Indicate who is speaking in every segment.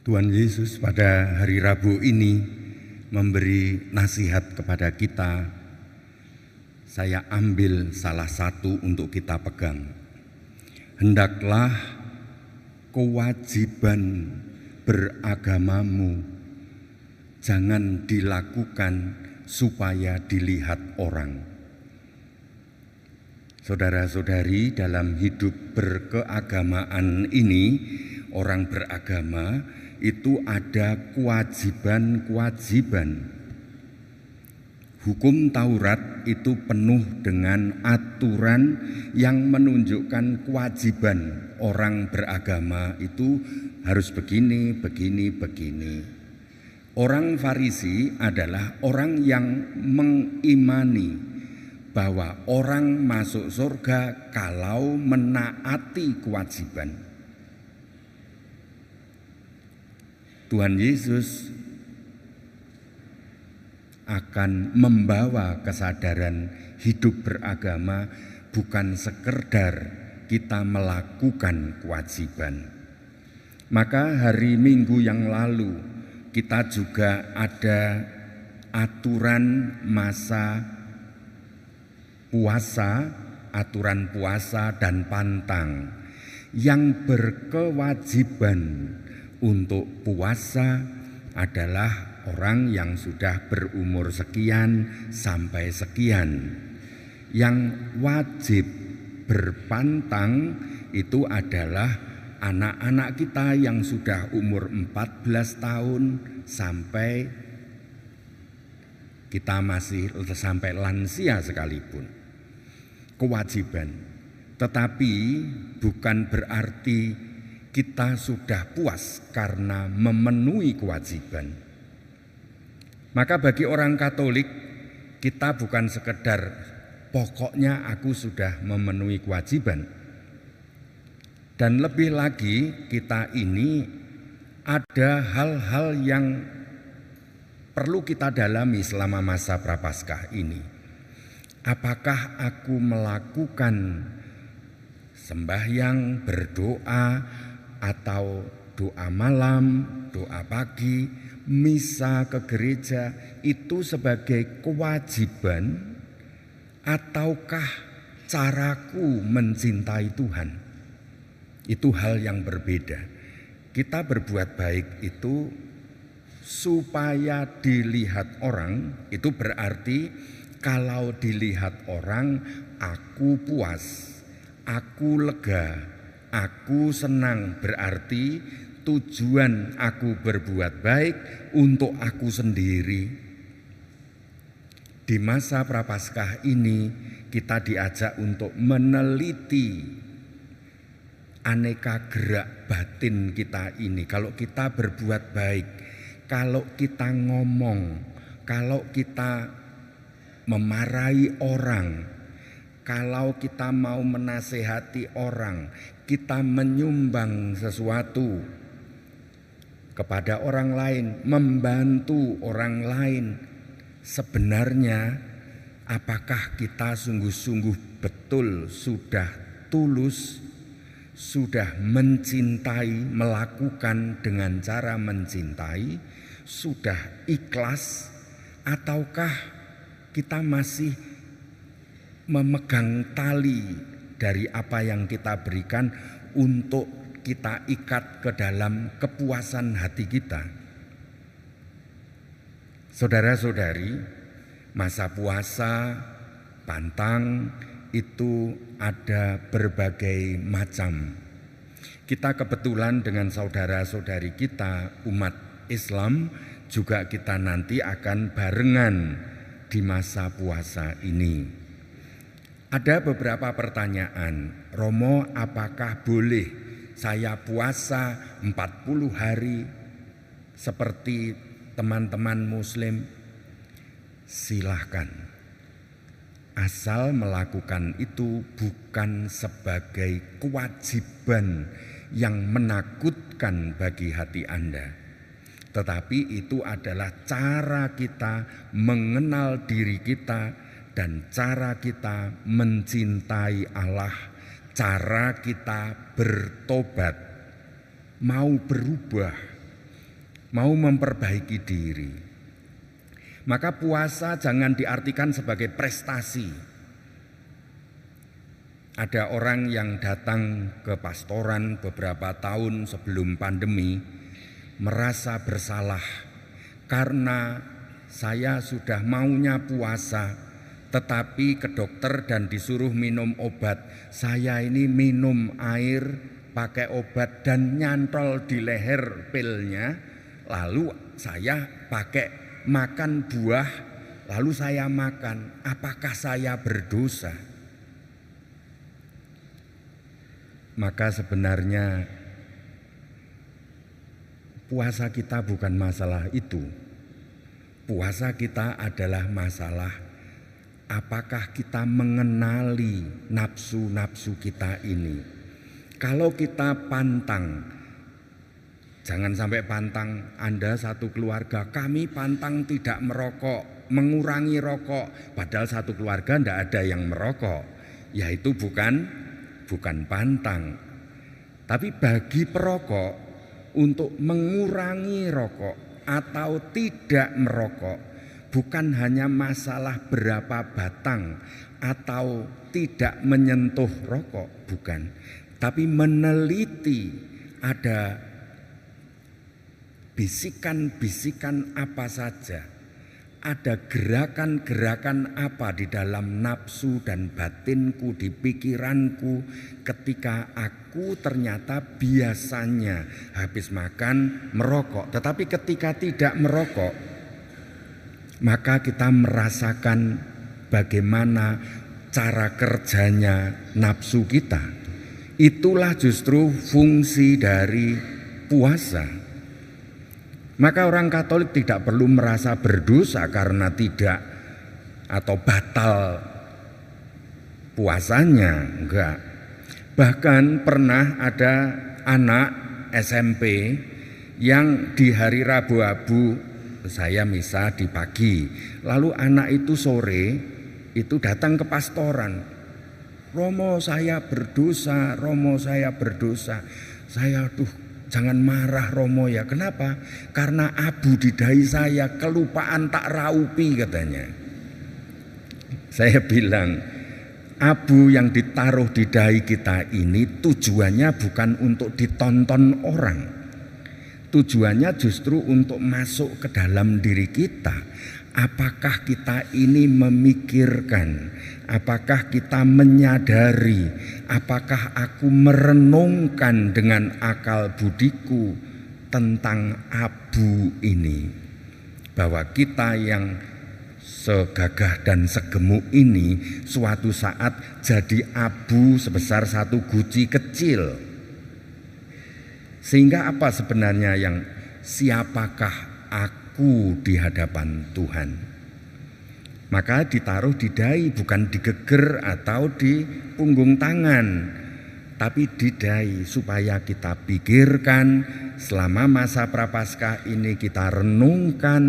Speaker 1: Tuhan Yesus pada hari Rabu ini memberi nasihat kepada kita. Saya ambil salah satu untuk kita pegang. Hendaklah kewajiban beragamamu jangan dilakukan supaya dilihat orang. Saudara-saudari, dalam hidup berkeagamaan ini, orang beragama itu ada kewajiban-kewajiban. Hukum Taurat itu penuh dengan aturan yang menunjukkan kewajiban orang beragama itu harus begini, begini, begini. Orang Farisi adalah orang yang mengimani bahwa orang masuk surga kalau menaati kewajiban. Tuhan Yesus akan membawa kesadaran hidup beragama bukan sekedar kita melakukan kewajiban. Maka hari Minggu yang lalu kita juga ada aturan masa puasa, aturan puasa dan pantang. Yang berkewajiban untuk puasa adalah orang yang sudah berumur sekian sampai sekian. Yang wajib berpantang itu adalah anak-anak kita yang sudah umur 14 tahun sampai kita masih sampai lansia sekalipun. Kewajiban, tetapi bukan berarti kita sudah puas karena memenuhi kewajiban. Maka bagi orang Katolik, kita bukan sekedar pokoknya aku sudah memenuhi kewajiban. Dan lebih lagi, kita ini ada hal-hal yang perlu kita dalami selama masa Prapaskah ini. Apakah aku melakukan sembahyang, berdoa, atau doa malam, doa pagi, misa ke gereja itu sebagai kewajiban, ataukah caraku mencintai Tuhan? Itu hal yang berbeda. Kita berbuat baik itu supaya dilihat orang, itu berarti kalau dilihat orang, aku puas, aku lega, aku senang. Berarti tujuan aku berbuat baik untuk aku sendiri. Di masa Prapaskah ini kita diajak untuk meneliti aneka gerak batin kita ini. Kalau kita berbuat baik, kalau kita ngomong, kalau kita memarahi orang, kalau kita mau menasehati orang, kita menyumbang sesuatu kepada orang lain, membantu orang lain, sebenarnya apakah kita sungguh-sungguh betul sudah tulus, sudah mencintai, melakukan dengan cara mencintai, sudah ikhlas, ataukah kita masih memegang tali dari apa yang kita berikan untuk kita ikat ke dalam kepuasan hati kita. Saudara-saudari, masa puasa, pantang itu ada berbagai macam. Kita kebetulan dengan saudara-saudari kita umat Islam juga kita nanti akan barengan di masa puasa ini. Ada beberapa pertanyaan. Romo, apakah boleh saya puasa 40 hari seperti teman-teman muslim? Silahkan. Asal melakukan itu bukan sebagai kewajiban yang menakutkan bagi hati Anda, tetapi itu adalah cara kita mengenal diri kita dan cara kita mencintai Allah, cara kita bertobat, mau berubah, mau memperbaiki diri. Maka puasa jangan diartikan sebagai prestasi. Ada orang yang datang ke pastoran beberapa tahun sebelum pandemi merasa bersalah karena saya sudah maunya puasa, tetapi ke dokter dan disuruh minum obat. Saya ini minum air, pakai obat dan nyantol di leher pilnya. Lalu saya pakai makan buah, lalu saya makan. Apakah saya berdosa? Maka sebenarnya puasa kita bukan masalah itu. Puasa kita adalah masalah apakah kita mengenali nafsu-nafsu kita ini. Kalau kita pantang, jangan sampai pantang. Anda satu keluarga, kami pantang tidak merokok, mengurangi rokok, padahal satu keluarga tidak ada yang merokok. Ya itu bukan pantang. Tapi bagi perokok untuk mengurangi rokok atau tidak merokok bukan hanya masalah berapa batang atau tidak menyentuh rokok, bukan. Tapi meneliti ada bisikan-bisikan apa saja, ada gerakan-gerakan apa di dalam nafsu dan batinku, di pikiranku ketika aku ternyata biasanya habis makan merokok. Tetapi ketika tidak merokok, maka kita merasakan bagaimana cara kerjanya nafsu kita. Itulah justru fungsi dari puasa. Maka orang Katolik tidak perlu merasa berdosa karena tidak atau batal puasanya, enggak. Bahkan pernah ada anak SMP yang di hari Rabu Abu, saya misa di pagi, lalu anak itu sore itu datang ke pastoran. Romo saya berdosa, Romo saya berdosa. Saya jangan marah Romo ya. Kenapa? Karena abu di dahi saya kelupaan tak raupi katanya. Saya bilang, abu yang ditaruh di dahi kita ini tujuannya bukan untuk ditonton orang. Tujuannya justru untuk masuk ke dalam diri kita. Apakah kita ini memikirkan? Apakah kita menyadari? Apakah aku merenungkan dengan akal budiku tentang abu ini? Bahwa kita yang segagah dan segemuk ini suatu saat jadi abu sebesar satu guci kecil. Sehingga apa sebenarnya yang siapakah aku di hadapan Tuhan? Maka ditaruh di dahi, bukan digeger atau di punggung tangan, tapi di dahi, supaya kita pikirkan selama masa Prapaskah ini, kita renungkan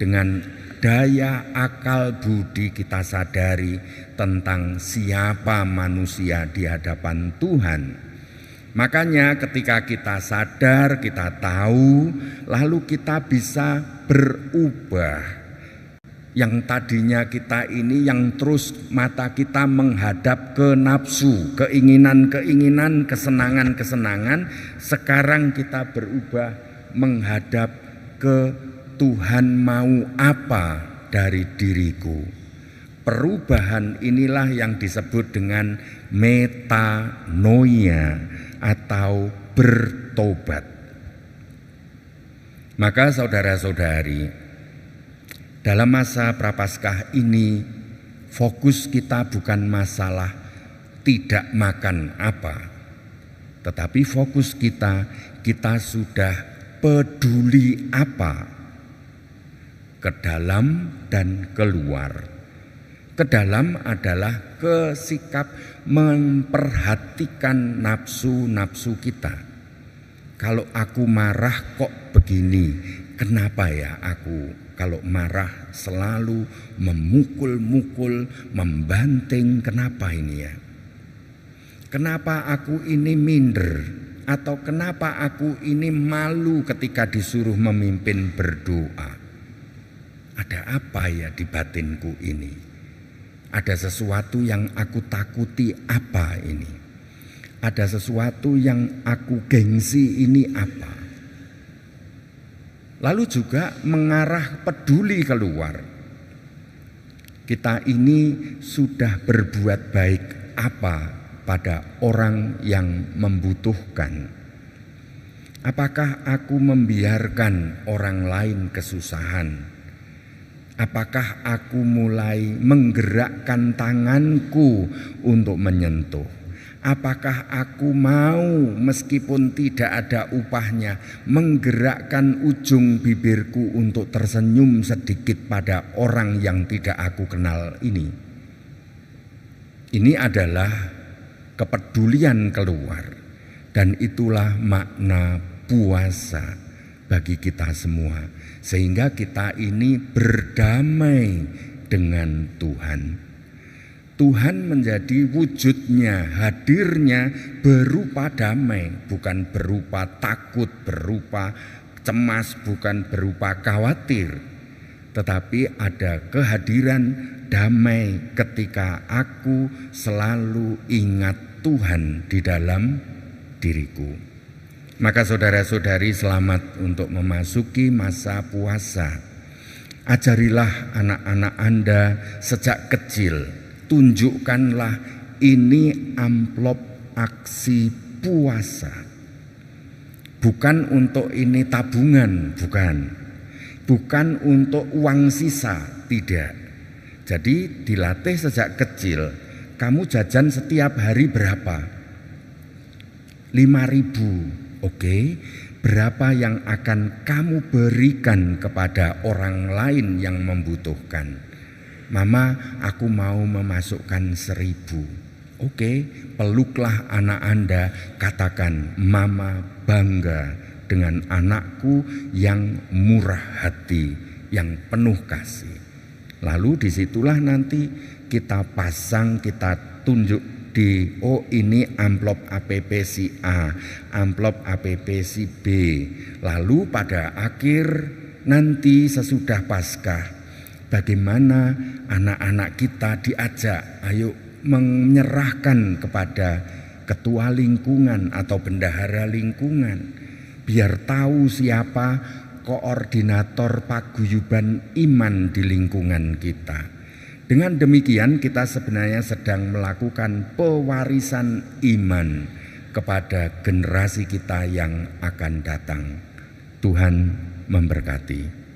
Speaker 1: dengan daya akal budi, kita sadari tentang siapa manusia di hadapan Tuhan. Makanya ketika kita sadar, kita tahu, lalu kita bisa berubah. Yang tadinya kita ini yang terus mata kita menghadap ke nafsu, keinginan-keinginan, kesenangan-kesenangan, sekarang kita berubah menghadap ke Tuhan mau apa dari diriku. Perubahan inilah yang disebut dengan metanoia atau bertobat. Maka saudara-saudari, dalam masa Prapaskah ini fokus kita bukan masalah tidak makan apa, tetapi fokus kita sudah peduli apa ke dalam dan keluar. Ke dalam adalah kesikap memperhatikan nafsu-nafsu kita. Kalau aku marah kok begini, kenapa ya aku kalau marah selalu memukul-mukul, membanting, kenapa ini ya? Kenapa aku ini minder? Atau kenapa aku ini malu ketika disuruh memimpin berdoa? Ada apa ya di batinku ini? Ada sesuatu yang aku takuti apa ini? Ada sesuatu yang aku gengsi ini apa? Lalu juga mengarah peduli keluar. Kita ini sudah berbuat baik apa pada orang yang membutuhkan? Apakah aku membiarkan orang lain kesusahan? Apakah aku mulai menggerakkan tanganku untuk menyentuh? Apakah aku mau meskipun tidak ada upahnya menggerakkan ujung bibirku untuk tersenyum sedikit pada orang yang tidak aku kenal ini? Ini adalah kepedulian keluar, dan itulah makna puasa bagi kita semua, sehingga kita ini berdamai dengan Tuhan. Tuhan menjadi wujudnya, hadirnya berupa damai, bukan berupa takut, berupa cemas, bukan berupa khawatir, tetapi ada kehadiran damai ketika aku selalu ingat Tuhan di dalam diriku. Maka saudara-saudari, selamat untuk memasuki masa puasa. Ajarilah anak-anak Anda sejak kecil. Tunjukkanlah ini amplop aksi puasa. Bukan untuk ini tabungan, bukan. Bukan untuk uang sisa, tidak. Jadi dilatih sejak kecil. Kamu jajan setiap hari berapa? 5.000. Oke. Berapa yang akan kamu berikan kepada orang lain yang membutuhkan? Mama, aku mau memasukkan 1.000. Oke, peluklah anak Anda, katakan, Mama bangga dengan anakku yang murah hati, yang penuh kasih. Lalu disitulah nanti kita pasang, kita tunjuk di, oh ini amplop APP si A, amplop APP si B. Lalu pada akhir nanti sesudah Paskah, bagaimana anak-anak kita diajak, ayo menyerahkan kepada ketua lingkungan atau bendahara lingkungan, biar tahu siapa koordinator paguyuban iman di lingkungan kita. Dengan demikian kita sebenarnya sedang melakukan pewarisan iman kepada generasi kita yang akan datang. Tuhan memberkati.